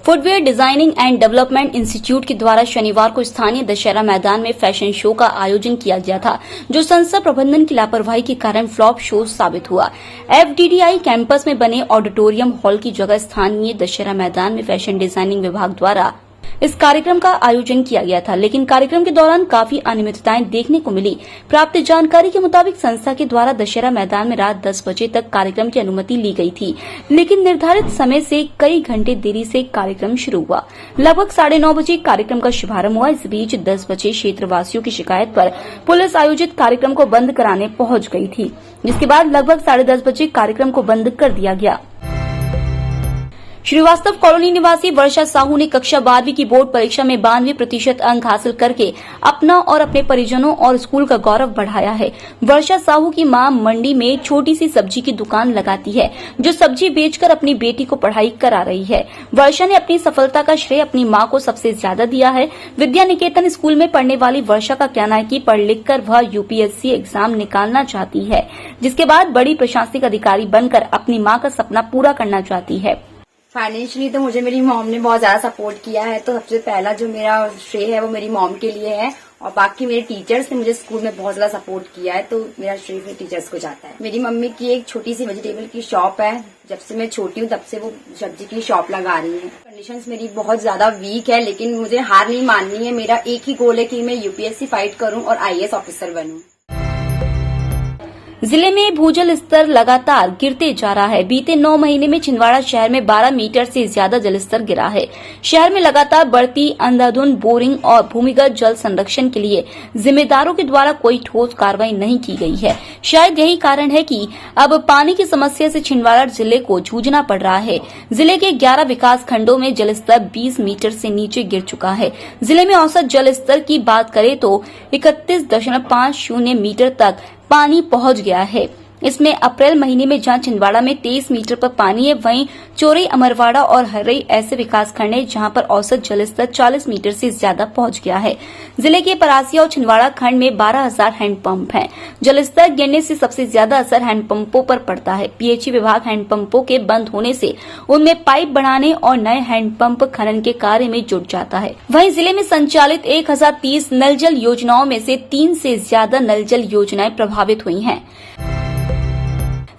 Footwear designing and development institute के द्वारा शनिवार को स्थानीय दशहरा मैदान में फैशन शो का आयोजन किया गया था, जो संस्था प्रबंधन की लापरवाही के कारण फ्लॉप शो साबित हुआ। FDDI कैंपस में बने ऑडिटोरियम हॉल की जगह स्थानीय दशहरा मैदान में फैशन डिजाइनिंग विभाग द्वारा इस कार्यक्रम का आयोजन किया गया था, लेकिन कार्यक्रम के दौरान काफी अनियमितताएं देखने को मिली। प्राप्त जानकारी के मुताबिक संस्था के द्वारा दशहरा मैदान में रात 10 बजे तक कार्यक्रम की अनुमति ली गई थी, लेकिन निर्धारित समय से कई घंटे देरी से कार्यक्रम शुरू हुआ। लगभग 9:30 बजे कार्यक्रम का शुभारंभ हुआ। इस बीच 10 बजे क्षेत्रवासियों की शिकायत पर पुलिस आयोजित कार्यक्रम को बंद कराने पहुंच गई थी, जिसके बाद लगभग 10:30 बजे कार्यक्रम को बंद कर दिया गया। श्रीवास्तव कॉलोनी निवासी वर्षा साहू ने कक्षा 12वीं की बोर्ड परीक्षा में 92% अंक हासिल करके अपना और अपने परिजनों और स्कूल का गौरव बढ़ाया है। वर्षा साहू की मां मंडी में छोटी सी सब्जी की दुकान लगाती है, जो सब्जी बेचकर अपनी बेटी को पढ़ाई करा रही है। वर्षा ने अपनी सफलता का श्रेय अपनी मां को सबसे ज्यादा दिया है। विद्या निकेतन स्कूल में पढ़ने वाली वर्षा का कहना है कि पढ़ लिख कर वह UPSC एग्जाम निकालना चाहती है, जिसके बाद बड़ी प्रशासनिक अधिकारी बनकर अपनी मां का सपना पूरा करना चाहती है। फाइनेंशियली तो मुझे मेरी मॉम ने बहुत ज्यादा सपोर्ट किया है, तो सबसे पहला जो मेरा श्रेय है वो मेरी मॉम के लिए है, और बाकी मेरे टीचर्स ने मुझे स्कूल में बहुत ज्यादा सपोर्ट किया है, तो मेरा श्रेय फिर टीचर्स को जाता है। मेरी मम्मी की एक छोटी सी वेजिटेबल की शॉप है, जब से मैं छोटी हूँ तब से वो सब्जी की शॉप लगा रही है। कंडीशंस मेरी बहुत ज्यादा वीक है, लेकिन मुझे हार नहीं माननी है। मेरा एक ही गोल है कि मैं UPSC फाइट करूँ और IAS ऑफिसर बनूं। जिले में भूजल स्तर लगातार गिरते जा रहा है। बीते 9 महीने में छिंदवाड़ा शहर में 12 मीटर से ज्यादा जलस्तर गिरा है। शहर में लगातार बढ़ती अंधाधुंध बोरिंग और भूमिगत जल संरक्षण के लिए जिम्मेदारों के द्वारा कोई ठोस कार्रवाई नहीं की गई है। शायद यही कारण है कि अब पानी की समस्या से छिंदवाड़ा जिले को जूझना पड़ रहा है। जिले के 11 विकास खंडों में जलस्तर 20 मीटर से नीचे गिर चुका है। जिले में औसत जल स्तर की बात करें तो 31.50 मीटर तक पानी पहुंच गया है। इसमें अप्रैल महीने में जहां छिंदवाड़ा में 23 मीटर पर पानी है, वहीं चोरई, अमरवाड़ा और हरई ऐसे विकासखंड है जहां पर औसत जलस्तर 40 मीटर से ज्यादा पहुंच गया है। जिले के परासिया और छिंदवाड़ा खंड में 12,000 हैंडपंप हैं। जलस्तर गिरने से सबसे ज्यादा असर हैंडपंपों पर पड़ता है। PHE विभाग हैंडपंपों के बंद होने से उनमें पाइप बढ़ाने और नए हैंडपंप खनन के कार्य में जुट जाता है। वहीं जिले में संचालित 1030 नल जल योजनाओं में से 3 से ज्यादा नल जल योजनाएं प्रभावित हुई हैं।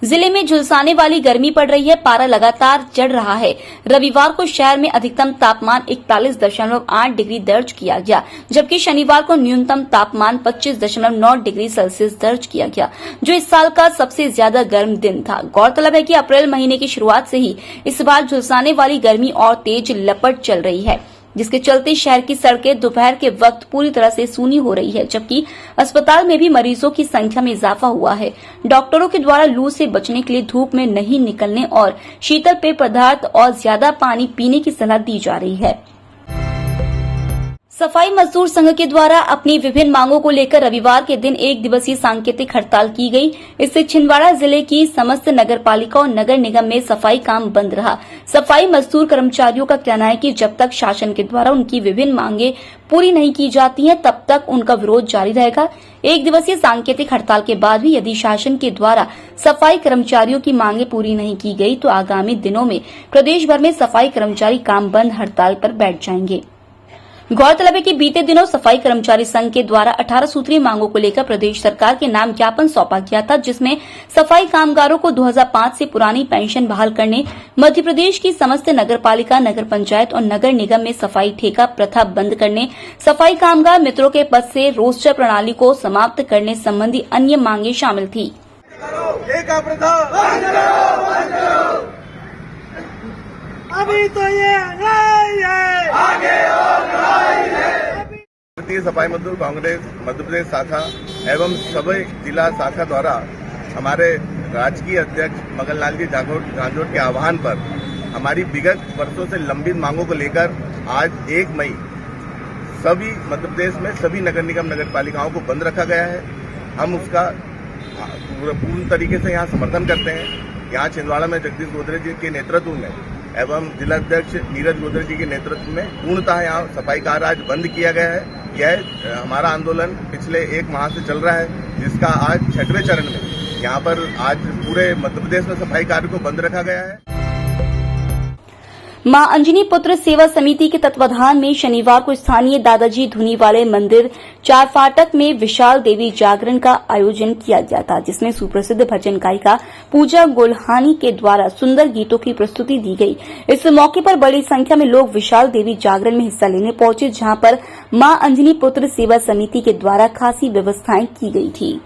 जिले में झुलसाने वाली गर्मी पड़ रही है। पारा लगातार चढ़ रहा है। रविवार को शहर में अधिकतम तापमान 41.8 डिग्री दर्ज किया गया, जबकि शनिवार को न्यूनतम तापमान 25.9 डिग्री सेल्सियस दर्ज किया गया, जो इस साल का सबसे ज्यादा गर्म दिन था। गौरतलब है कि अप्रैल महीने की शुरुआत से ही इस बार झुलसाने वाली गर्मी और तेज लपट चल रही है, जिसके चलते शहर की सड़कें दोपहर के वक्त पूरी तरह से सूनी हो रही है, जबकि अस्पताल में भी मरीजों की संख्या में इजाफा हुआ है। डॉक्टरों के द्वारा लू से बचने के लिए धूप में नहीं निकलने और शीतल पेय पदार्थ और ज्यादा पानी पीने की सलाह दी जा रही है। सफाई मजदूर संघ के द्वारा अपनी विभिन्न मांगों को लेकर रविवार के दिन 1 दिवसीय सांकेतिक हड़ताल की गई। इससे छिंदवाड़ा जिले की समस्त नगरपालिका और नगर निगम में सफाई काम बंद रहा। सफाई मजदूर कर्मचारियों का कहना है कि जब तक शासन के द्वारा उनकी विभिन्न मांगे पूरी नहीं की जाती हैं, तब तक उनका विरोध जारी रहेगा। 1 दिवसीय सांकेतिक हड़ताल के बाद भी यदि शासन के द्वारा सफाई कर्मचारियों की मांगे पूरी नहीं की गई तो आगामी दिनों में प्रदेश भर में सफाई कर्मचारी काम बंद हड़ताल पर बैठ जाएंगे। गौरतलब है कि बीते दिनों सफाई कर्मचारी संघ के द्वारा 18 सूत्रीय मांगों को लेकर प्रदेश सरकार के नाम ज्ञापन सौंपा गया था, जिसमें सफाई कामगारों को 2005 से पुरानी पेंशन बहाल करने, मध्य प्रदेश की समस्त नगरपालिका, नगर पंचायत और नगर निगम में सफाई ठेका प्रथा बंद करने, सफाई कामगार मित्रों के पद से रोस्टर प्रणाली को समाप्त करने संबंधी अन्य मांगे शामिल थी। अभी तो ये आगे और भारतीय सफाई मजदूर कांग्रेस मध्य प्रदेश शाखा एवं सभी जिला शाखा द्वारा हमारे राजकीय अध्यक्ष मगनलाल जी झांझोट के आह्वान पर हमारी विगत वर्षों से लंबित मांगों को लेकर आज 1 मई सभी मध्य प्रदेश में सभी नगर निगम नगर पालिकाओं को बंद रखा गया है। हम उसका पूर्ण तरीके से यहाँ समर्थन करते हैं। यहाँ छिंदवाड़ा में जगदीश गोदरे जी के नेतृत्व में एवं जिलाध्यक्ष नीरज गोदरे जी के नेतृत्व में पूर्णतः यहाँ सफाई कार्य आज बंद किया गया है। यह हमारा आंदोलन पिछले 1 माह से चल रहा है, जिसका आज 6वें चरण में यहाँ पर आज पूरे मध्य प्रदेश में सफाई कार्य को बंद रखा गया है। मां अंजनी पुत्र सेवा समिति के तत्वाधान में शनिवार को स्थानीय दादाजी धुनी वाले मंदिर चार फाटक में विशाल देवी जागरण का आयोजन किया गया था, जिसमें सुप्रसिद्ध भजन गायिका पूजा गोल्हानी के द्वारा सुंदर गीतों की प्रस्तुति दी गई। इस मौके पर बड़ी संख्या में लोग विशाल देवी जागरण में हिस्सा लेने पहुंचे, जहां पर मां अंजनी पुत्र सेवा समिति के द्वारा खासी व्यवस्थाएं की गई थी।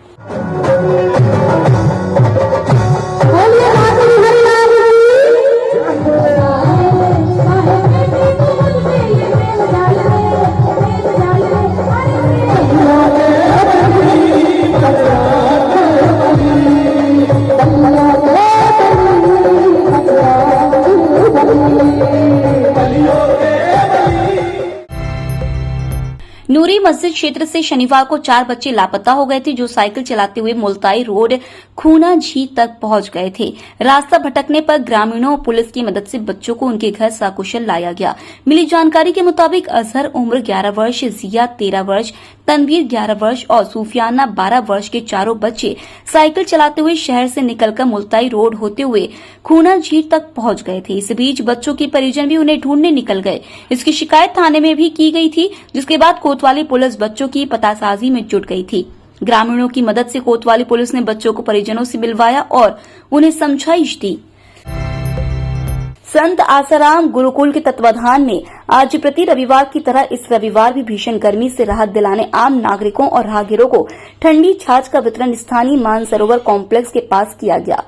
नूरी मस्जिद क्षेत्र से शनिवार को 4 बच्चे लापता हो गए थे, जो साइकिल चलाते हुए मुल्ताई रोड खूना झील तक पहुंच गए थे। रास्ता भटकने पर ग्रामीणों और पुलिस की मदद से बच्चों को उनके घर सकुशल लाया गया। मिली जानकारी के मुताबिक अजहर उम्र 11 वर्ष, जिया 13 वर्ष, तनवीर 11 वर्ष और सूफियाना 12 वर्ष के चारों बच्चे साइकिल चलाते हुए शहर से निकलकर मुल्ताई रोड होते हुए खूना झील तक पहुंच गए थे। इस बीच बच्चों के परिजन भी उन्हें ढूंढने निकल गए। इसकी शिकायत थाने में भी की गई थी, जिसके बाद कोतवाली पुलिस बच्चों की पतासाजी में जुट गई थी। ग्रामीणों की मदद से कोतवाली पुलिस ने बच्चों को परिजनों से मिलवाया और उन्हें समझाइश दी। संत आसाराम गुरुकुल के तत्वाधान में आज प्रति रविवार की तरह इस रविवार भी भीषण गर्मी से राहत दिलाने आम नागरिकों और राहगीरों को ठंडी छाछ का वितरण स्थानीय मानसरोवर कॉम्प्लेक्स के पास किया गया।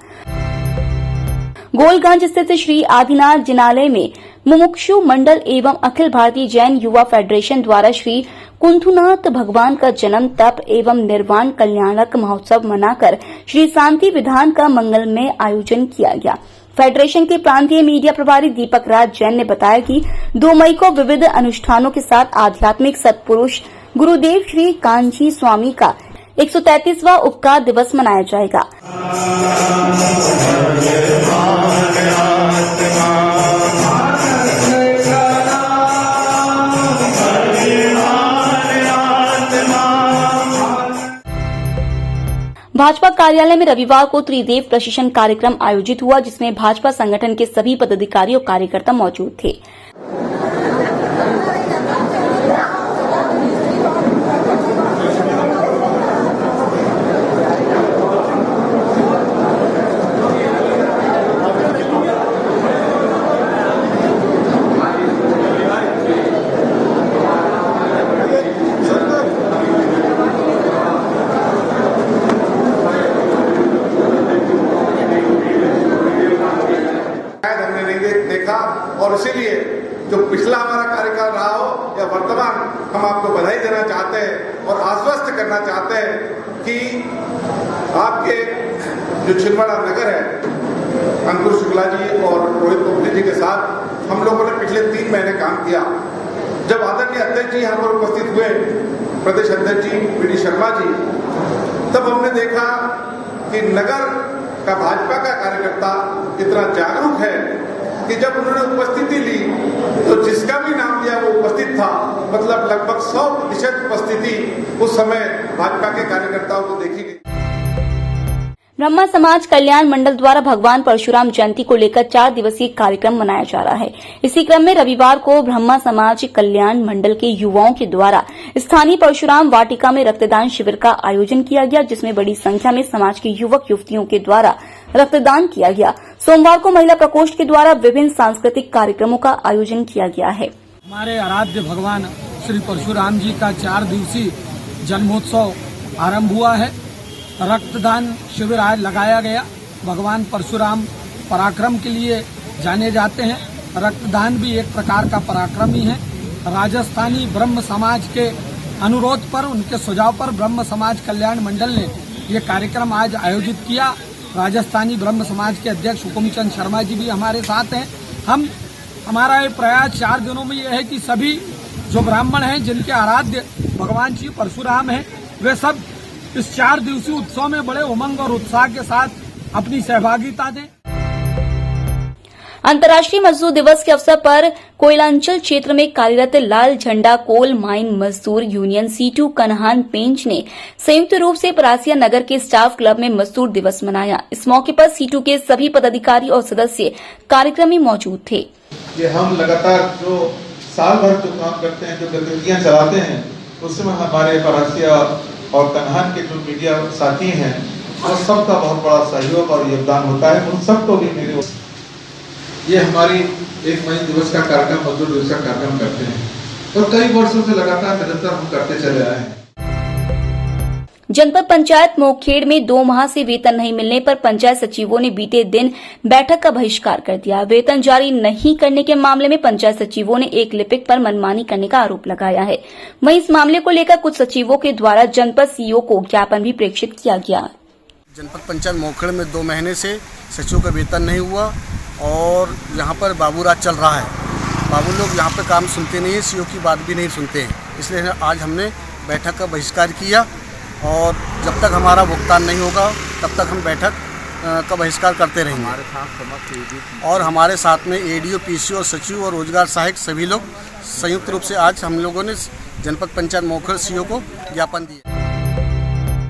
गोलगंज स्थित श्री आदिनाथ जिनालय में मुमुक्षु मंडल एवं अखिल भारतीय जैन युवा फेडरेशन द्वारा श्री कुंथुनाथ भगवान का जन्म, तप एवं निर्वाण कल्याणक महोत्सव मनाकर श्री शांति विधान का मंगलमय आयोजन किया गया। फेडरेशन के प्रांतीय मीडिया प्रभारी दीपक राज जैन ने बताया कि 2 मई को विविध अनुष्ठानों के साथ आध्यात्मिक सत्पुरुष गुरुदेव श्री कांची स्वामी का 133वां उपकार दिवस मनाया जाएगा। भाजपा कार्यालय में रविवार को त्रिदेव प्रशिक्षण कार्यक्रम आयोजित हुआ, जिसमें भाजपा संगठन के सभी पदाधिकारी और कार्यकर्ता मौजूद थे। देखा और इसीलिए जो पिछला हमारा कार्यकाल रहा हो या वर्तमान, हम आपको बधाई देना चाहते हैं और आश्वस्त करना चाहते हैं कि आपके जो छिंदवाड़ा नगर है, अंकुर शुक्ला जी और रोहित पोखले जी के साथ हम लोगों ने पिछले 3 महीने काम किया। जब आदरणीय अध्यक्ष जी यहाँ पर उपस्थित हुए, प्रदेश अध्यक्ष जी पीडी शर्मा जी, तब हमने देखा कि नगर का भाजपा का कार्यकर्ता इतना जागरूक है कि जब उन्होंने उपस्थिति ली तो जिसका भी नाम लिया वो उपस्थित था। मतलब लगभग 100% उपस्थिति उस समय भाजपा के कार्यकर्ताओं को देखी गई। ब्रह्मा समाज कल्याण मंडल द्वारा भगवान परशुराम जयंती को लेकर 4 दिवसीय कार्यक्रम मनाया जा रहा है। इसी क्रम में रविवार को ब्रह्मा समाज कल्याण मंडल के युवाओं के द्वारा स्थानीय परशुराम वाटिका में रक्तदान शिविर का आयोजन किया गया, जिसमें बड़ी संख्या में समाज के युवक युवतियों के द्वारा रक्तदान किया गया। सोमवार को महिला प्रकोष्ठ के द्वारा विभिन्न सांस्कृतिक कार्यक्रमों का आयोजन किया गया है। हमारे आराध्य भगवान श्री परशुराम जी का 4 दिवसीय जन्मोत्सव आरंभ हुआ है। रक्तदान शिविर आज लगाया गया। भगवान परशुराम पराक्रम के लिए जाने जाते हैं। रक्तदान भी एक प्रकार का पराक्रम ही है। राजस्थानी ब्रह्म समाज के अनुरोध पर, उनके सुझाव पर ब्रह्म समाज कल्याण मंडल ने ये कार्यक्रम आज आयोजित किया। राजस्थानी ब्रह्म समाज के अध्यक्ष हुकुमचंद शर्मा जी भी हमारे साथ हैं। हमारा ये प्रयास 4 दिनों में ये है कि सभी जो ब्राह्मण हैं, जिनके आराध्य भगवान श्री परशुराम हैं, वे सब इस 4 दिवसीय उत्सव में बड़े उमंग और उत्साह के साथ अपनी सहभागिता दें। अंतर्राष्ट्रीय मजदूर दिवस के अवसर पर कोयलांचल क्षेत्र में कार्यरत लाल झंडा कोल माइन मजदूर यूनियन C2 कन्हान पेंच ने संयुक्त रूप से परासिया नगर के स्टाफ क्लब में मजदूर दिवस मनाया। इस मौके पर C2 के सभी पदाधिकारी और सदस्य कार्यक्रम में मौजूद थे। ये हम लगातार जो साल भर जो काम करते हैं, जो गतिविधियां चलाते हैं, उसमें हमारे परासिया और कन्हान के जो मीडिया साथी हैं, वो सबका बहुत बड़ा सहयोग और योगदान होता है। उन सबको भी मेरे ये हमारी 1 मई दिवस का कार्यक्रम, मजदूर दिवस का कार्यक्रम करते हैं और कई वर्षों से लगातार निरंतर हम करते चले आए हैं। जनपद पंचायत मोखेड़ में 2 माह से वेतन नहीं मिलने पर पंचायत सचिवों ने बीते दिन बैठक का बहिष्कार कर दिया। वेतन जारी नहीं करने के मामले में पंचायत सचिवों ने एक लिपिक पर मनमानी करने का आरोप लगाया है। वहीं इस मामले को लेकर कुछ सचिवों के द्वारा जनपद सीईओ को ज्ञापन भी प्रेषित किया गया। जनपद पंचायत मोखेड़ में 2 महीने से सचिवों का वेतन नहीं हुआ और यहाँ पर बाबू राज चल रहा है। बाबू लोग यहाँ पर काम सुनते नहीं है, सीईओ की बात भी नहीं सुनते हैं। इसलिए आज हमने बैठक का बहिष्कार किया और जब तक हमारा भुगतान नहीं होगा तब तक हम बैठक का बहिष्कार करते रहेंगे। और हमारे साथ में एडीओ, पीसीओ और सचिव और रोजगार सहायक सभी लोग संयुक्त रूप से आज हम लोगों ने जनपद पंचायत मोखेड़ सीईओ को ज्ञापन दिया।